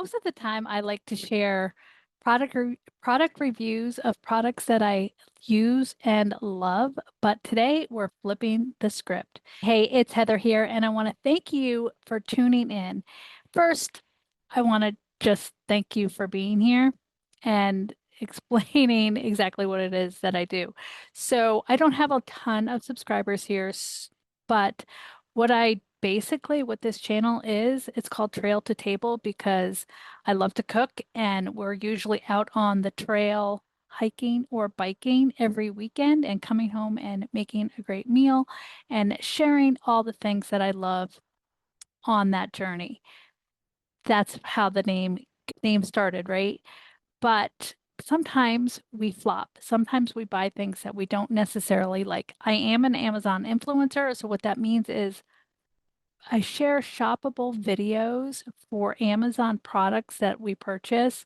Most of the time, I like to share product reviews of products that I use and love, but today we're flipping the script. Hey, it's Heather here, and I want to thank you for tuning in. First, I want to just thank you for being here and explaining exactly what it is that I do. So, I don't have a ton of subscribers here, but what this channel is, it's called Trail to Table because I love to cook and we're usually out on the trail hiking or biking every weekend and coming home and making a great meal and sharing all the things that I love on that journey. That's how the name started, right? But sometimes we flop. Sometimes we buy things that we don't necessarily like. I am an Amazon influencer, so what that means is I share shoppable videos for Amazon products that we purchase,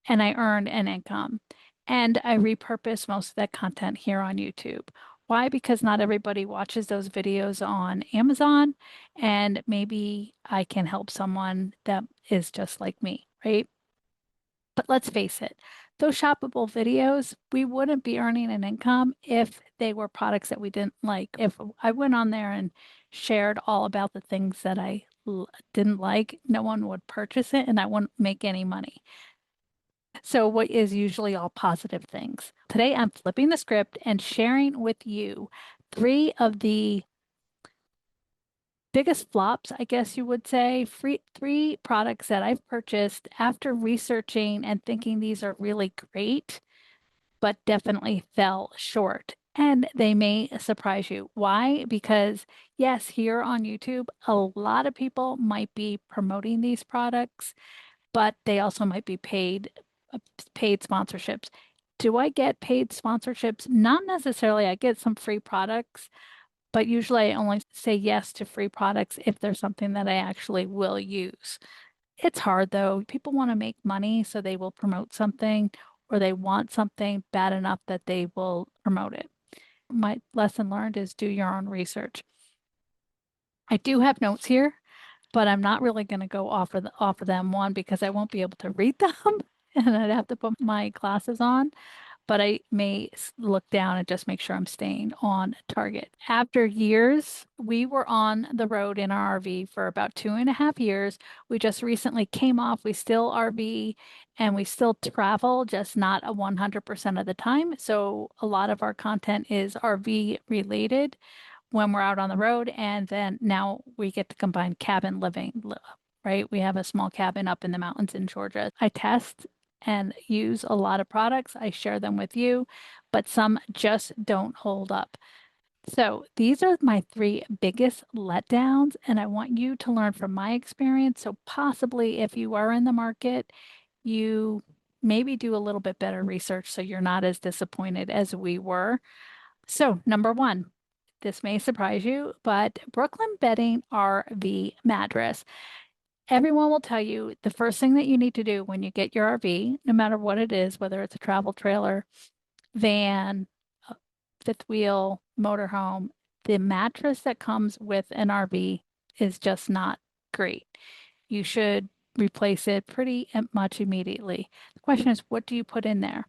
and I earn an income. And I repurpose most of that content here on YouTube. Why? Because not everybody watches those videos on Amazon, and maybe I can help someone that is just like me, right? But let's face it, those shoppable videos, we wouldn't be earning an income if they were products that we didn't like. If I went on there and shared all about the things that didn't like, no one would purchase it and I wouldn't make any money. So, what is usually all positive things? Today, I'm flipping the script and sharing with you three of the biggest flops, I guess you would say, three products that I've purchased after researching and thinking these are really great, but definitely fell short. And they may surprise you. Why? Because, yes, here on YouTube, a lot of people might be promoting these products, but they also might be paid sponsorships. Do I get paid sponsorships? Not necessarily. I get some free products, but usually I only say yes to free products if there's something that I actually will use. It's hard though. People want to make money, so they will promote something or they want something bad enough that they will promote it. My lesson learned is do your own research. I do have notes here, but I'm not really going to go off of them one because I won't be able to read them and I'd have to put my glasses on, but I may look down and just make sure I'm staying on target. After years, we were on the road in our RV for about 2.5 years. We just recently came off. We still RV and we still travel, just not a 100% of the time. So a lot of our content is RV related when we're out on the road. And then now we get to combine cabin living, right? We have a small cabin up in the mountains in Georgia. I test and use a lot of products. I share them with you, but some just don't hold up. So these are my three biggest letdowns, and I want you to learn from my experience. So possibly if you are in the market, you maybe do a little bit better research so you're not as disappointed as we were. So number one, this may surprise you, but Brooklyn Bedding RV mattress. Everyone will tell you the first thing that you need to do when you get your RV, no matter what it is, whether it's a travel trailer, van, a fifth wheel, motorhome, the mattress that comes with an RV is just not great. You should replace it pretty much immediately. The question is, what do you put in there?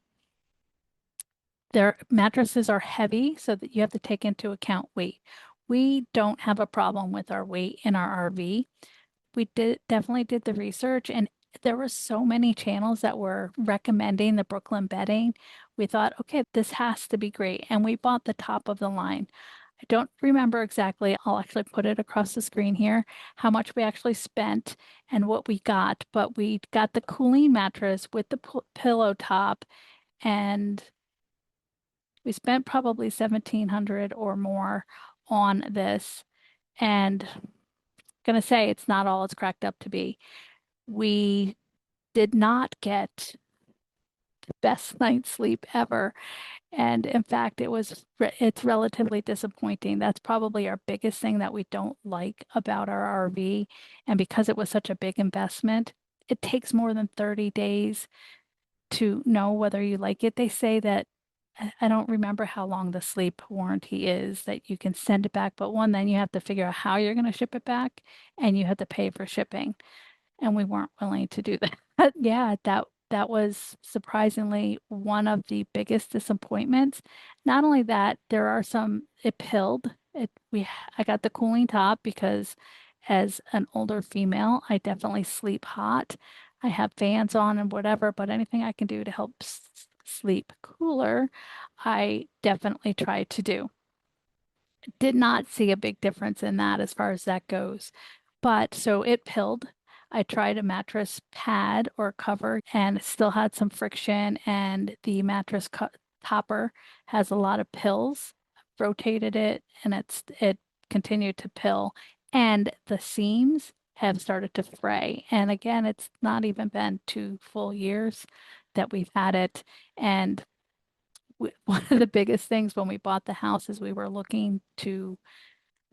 Their mattresses are heavy, so that you have to take into account weight. We don't have a problem with our weight in our RV. We definitely did the research, and there were so many channels that were recommending the Brooklyn bedding. We thought, okay, this has to be great. And we bought the top of the line. I don't remember exactly. I'll actually put it across the screen here, how much we actually spent and what we got. But we got the cooling mattress with the pillow top, and we spent probably 1,700 or more on this. And I'm gonna say it's not all it's cracked up to be. We did not get the best night's sleep ever. And in fact, it's relatively disappointing. That's probably our biggest thing that we don't like about our RV. And because it was such a big investment, it takes more than 30 days to know whether you like it. They say that I don't remember how long the sleep warranty is that you can send it back, but then you have to figure out how you're going to ship it back and you have to pay for shipping. and we weren't willing to do that. Yeah, that was surprisingly one of the biggest disappointments. Not only that, there are some it pilled. I got the cooling top because as an older female, I definitely sleep hot. I have fans on and whatever, but anything I can do to help sleep cooler, I definitely try to do. Did not see a big difference in that as far as that goes. But so it pilled. I tried a mattress pad or cover and it still had some friction, and the topper has a lot of pills. Rotated it and it continued to pill, and the seams have started to fray. And again, it's not even been 2 full years that we've had it. And one of the biggest things when we bought the house is we were looking to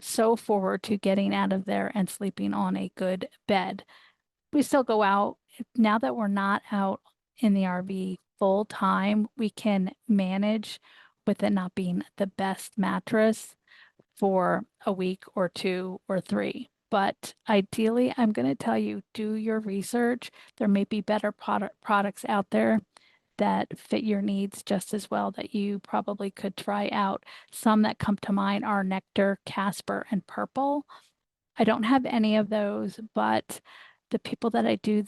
so forward to getting out of there and sleeping on a good bed. We still go out. Now that we're not out in the RV full time, we can manage with it not being the best mattress for a week or two or three. But ideally, I'm going to tell you, do your research. There may be better products out there that fit your needs just as well that you probably could try out. Some that come to mind are Nectar, Casper, and Purple. I don't have any of those, but the people that I do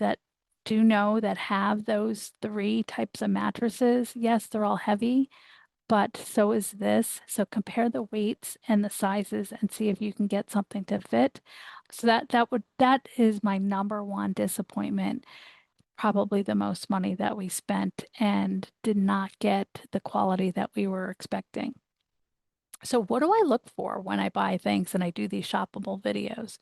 know that have those three types of mattresses, yes, they're all heavy, but so is this. So compare the weights and the sizes and see if you can get something to fit. So that is my number one disappointment, probably the most money that we spent and did not get the quality that we were expecting. So, what do I look for when I buy things and I do these shoppable videos?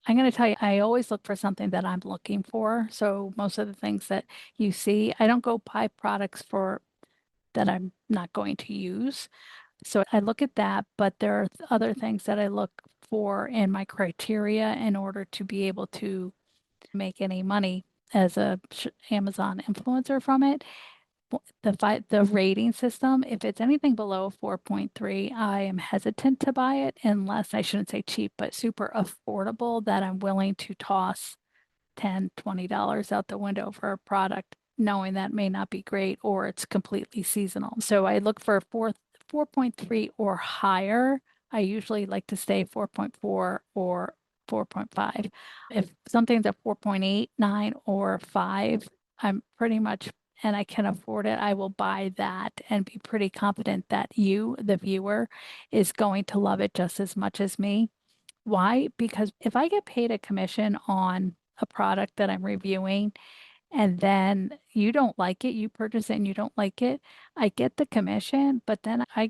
I'm going to tell you, I always look for something that I'm looking for. So, most of the things that you see, I don't go buy products for that I'm not going to use. So, I look at that, but there are other things that I look for in my criteria in order to be able to make any money as a Amazon influencer from it. The rating system, if it's anything below 4.3, I am hesitant to buy it unless I shouldn't say cheap, but super affordable that I'm willing to toss 10, $20 out the window for a product, knowing that may not be great or it's completely seasonal. So I look for 4.3 or higher. I usually like to stay 4.4 or 4.5. If something's at 4.8, 9, or 5, I'm pretty much, and I can afford it, I will buy that and be pretty confident that you, the viewer, is going to love it just as much as me. Why? Because if I get paid a commission on a product that I'm reviewing and then you don't like it, you purchase it and you don't like it, I get the commission, but then I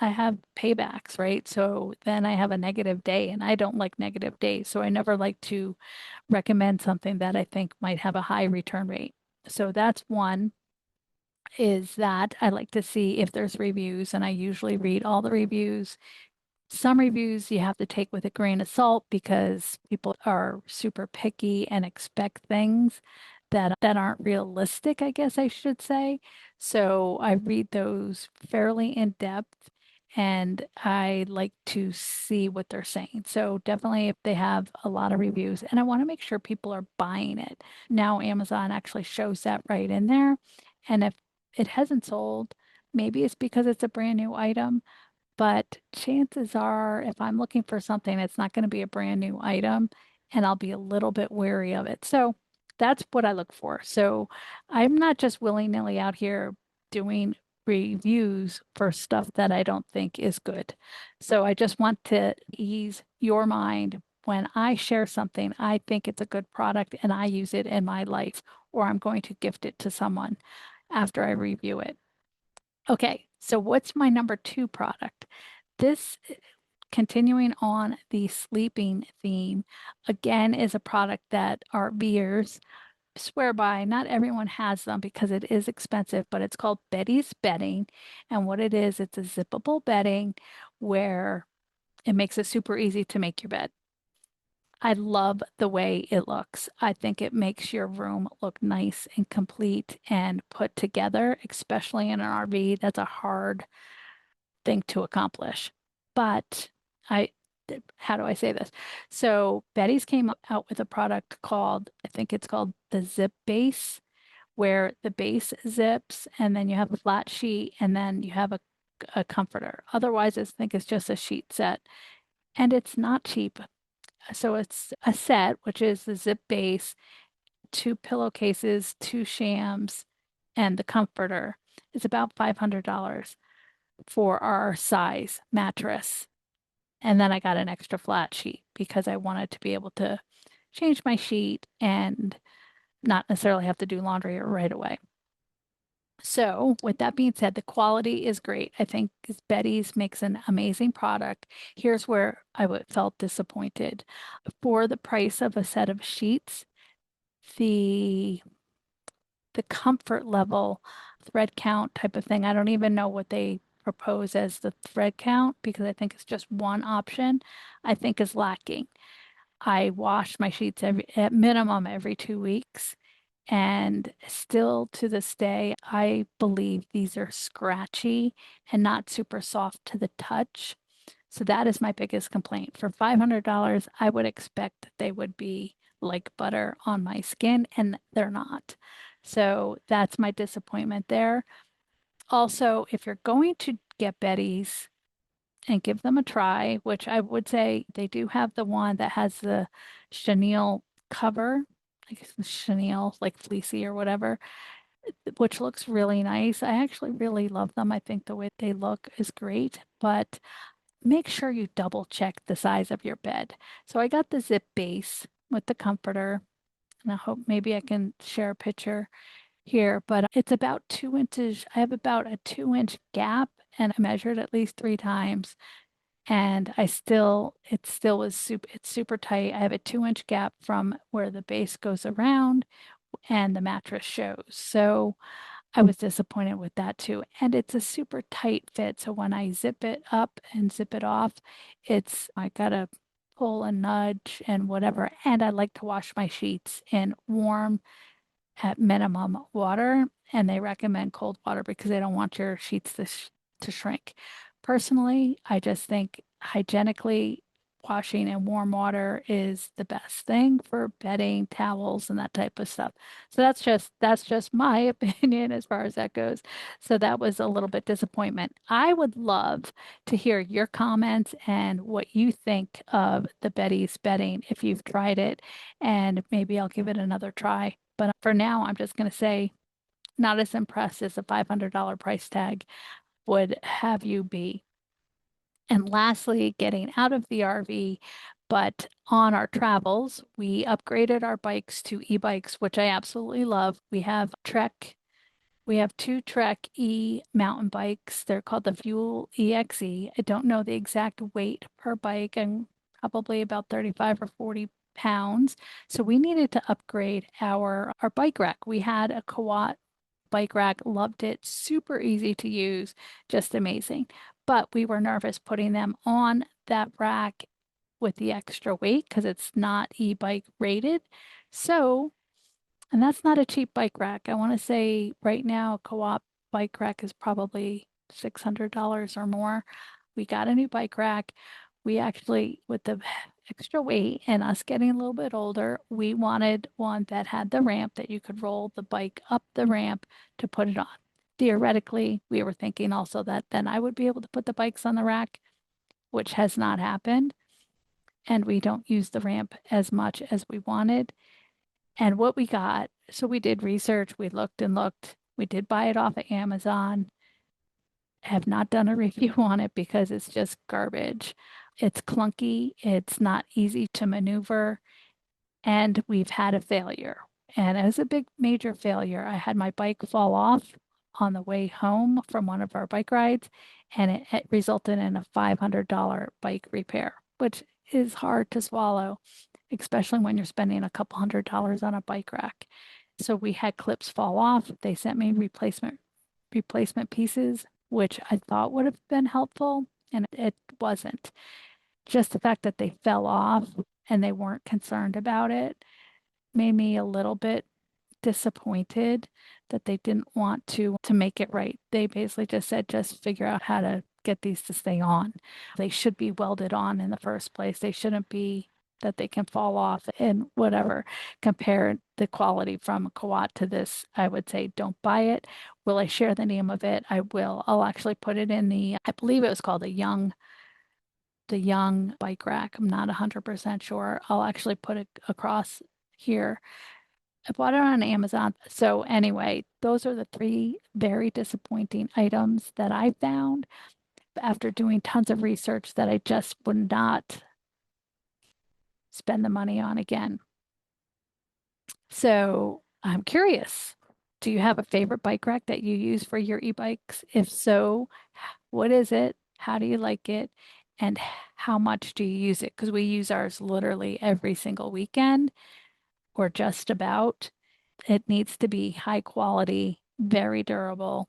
have paybacks, right? So then I have a negative day and I don't like negative days. So I never like to recommend something that I think might have a high return rate. So that's one, is that I like to see if there's reviews, and I usually read all the reviews. Some reviews you have to take with a grain of salt because people are super picky and expect things that aren't realistic, I guess I should say. So I read those fairly in depth and I like to see what they're saying. So definitely if they have a lot of reviews, and I want to make sure people are buying it. Now Amazon actually shows that right in there. And if it hasn't sold, maybe it's because it's a brand new item, but chances are, if I'm looking for something, it's not going to be a brand new item and I'll be a little bit wary of it. So that's what I look for. So I'm not just willy-nilly out here doing reviews for stuff that I don't think is good. So I just want to ease your mind when I share something, I think it's a good product and I use it in my life, or I'm going to gift it to someone after I review it. Okay, so what's my number two product? This, continuing on the sleeping theme, again, is a product that RVers swear by. Not everyone has them because it is expensive, but it's called Betty's Bedding. And what it is, it's a zippable bedding where it makes it super easy to make your bed. I love the way it looks. I think it makes your room look nice and complete and put together, especially in an RV. That's a hard thing to accomplish. But I how do I say this? So Betty's came out with a product called, I think it's called the Zip Base, where the base zips and then you have a flat sheet and then you have a comforter. Otherwise, I think it's just a sheet set and it's not cheap. So it's a set, which is the zip base, two pillowcases, two shams, and the comforter. It's about $500 for our size mattress. And then I got an extra flat sheet because I wanted to be able to change my sheet and not necessarily have to do laundry right away. So, with that being said, the quality is great. I think Betty's makes an amazing product. Here's where felt disappointed. For the price of a set of sheets, the the comfort level thread count type of thing, I don't even know what they propose as the thread count because I think it's just one option, I think is lacking. I wash my sheets at minimum every 2 weeks. And still to this day, I believe these are scratchy and not super soft to the touch. So that is my biggest complaint. For $500, I would expect that they would be like butter on my skin, and they're not. So that's my disappointment there. Also, if you're going to get Betty's and give them a try, which I would say they do have the one that has the chenille cover, like chenille, like fleecy or whatever, which looks really nice. I actually really love them. I think the way they look is great, but make sure you double check the size of your bed. So I got the zip base with the comforter, and I hope maybe I can share a picture here, but it's about 2 inches. I have about a 2 inch gap, and I measured at least 3 times. And it still was it's super tight. I have a 2 inch gap from where the base goes around and the mattress shows. So I was disappointed with that too. And it's a super tight fit. So when I zip it up and zip it off, I gotta pull and nudge and whatever. And I like to wash my sheets in warm at minimum water, and they recommend cold water because they don't want your sheets to shrink. Personally, I just think hygienically washing in warm water is the best thing for bedding, towels, and that type of stuff. So that's just my opinion as far as that goes. So that was a little bit disappointment. I would love to hear your comments and what you think of the Betty's bedding if you've tried it, and maybe I'll give it another try. But for now, I'm just going to say not as impressed as the $500 price tag would have you be. And lastly, getting out of the RV, but on our travels, we upgraded our bikes to e-bikes, which I absolutely love. We have two Trek E mountain bikes. They're called the Fuel EXE. I don't know the exact weight per bike, and probably about 35 or 40 pounds. So we needed to upgrade our bike rack. We had a Kawat bike rack, loved it, super easy to use, just amazing. But we were nervous putting them on that rack with the extra weight because it's not e-bike rated. So, and that's not a cheap bike rack. I want to say right now, a co-op bike rack is probably $600 or more. We got a new bike rack. We actually, with the extra weight and us getting a little bit older, we wanted one that had the ramp that you could roll the bike up the ramp to put it on. Theoretically, we were thinking also that then I would be able to put the bikes on the rack, which has not happened. And we don't use the ramp as much as we wanted. And what we got, so we did research, we looked and looked. We did buy it off of Amazon. Have not done a review on it because it's just garbage. It's clunky, it's not easy to maneuver, and we've had a failure. And it was a big major failure. I had my bike fall off on the way home from one of our bike rides, and it resulted in a $500 bike repair, which is hard to swallow, especially when you're spending a couple $100 on a bike rack. So we had clips fall off. They sent me replacement pieces, which I thought would have been helpful, and it wasn't. Just the fact that they fell off and they weren't concerned about it made me a little bit disappointed that they didn't want to make it right. They basically just said just figure out how to get these to stay on. They should be welded on in the first place. They shouldn't be that they can fall off and whatever. Compare the quality from a Kawat to this, I would say don't buy it. Will I share the name of it? I will. I'll actually put it in I believe it was called the Young bike rack. I'm not 100% sure. I'll actually put it across here. I bought it on Amazon. So anyway, those are the three very disappointing items that I found after doing tons of research that I just would not spend the money on again. So I'm curious. Do you have a favorite bike rack that you use for your e-bikes? If so, what is it? How do you like it? And how much do you use it? Because we use ours literally every single weekend or just about. It needs to be high quality, very durable.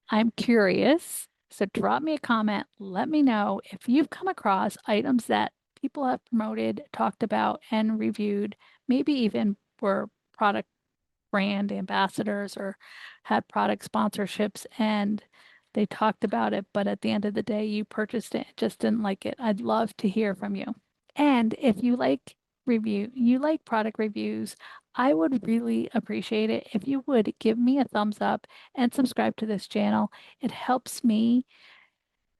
I'm curious. So drop me a comment. Let me know if you've come across items that people have promoted, talked about, and reviewed, maybe even were product brand ambassadors or had product sponsorships and they talked about it, but at the end of the day, you purchased it, just didn't like it. I'd love to hear from you. And if you like product reviews, I would really appreciate it if you would give me a thumbs up and subscribe to this channel. It helps me,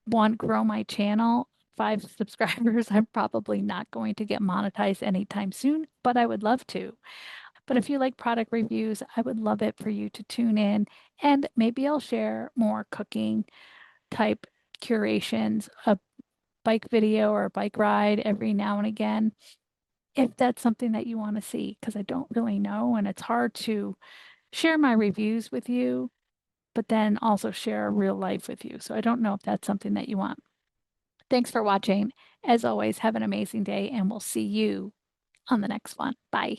one, grow my channel. 5 subscribers, I'm probably not going to get monetized anytime soon, but I would love to. But if you like product reviews, I would love it for you to tune in and maybe I'll share more cooking type curations, a bike video or a bike ride every now and again, if that's something that you want to see, because I don't really know and it's hard to share my reviews with you, but then also share real life with you. So I don't know if that's something that you want. Thanks for watching. As always, have an amazing day and we'll see you on the next one. Bye.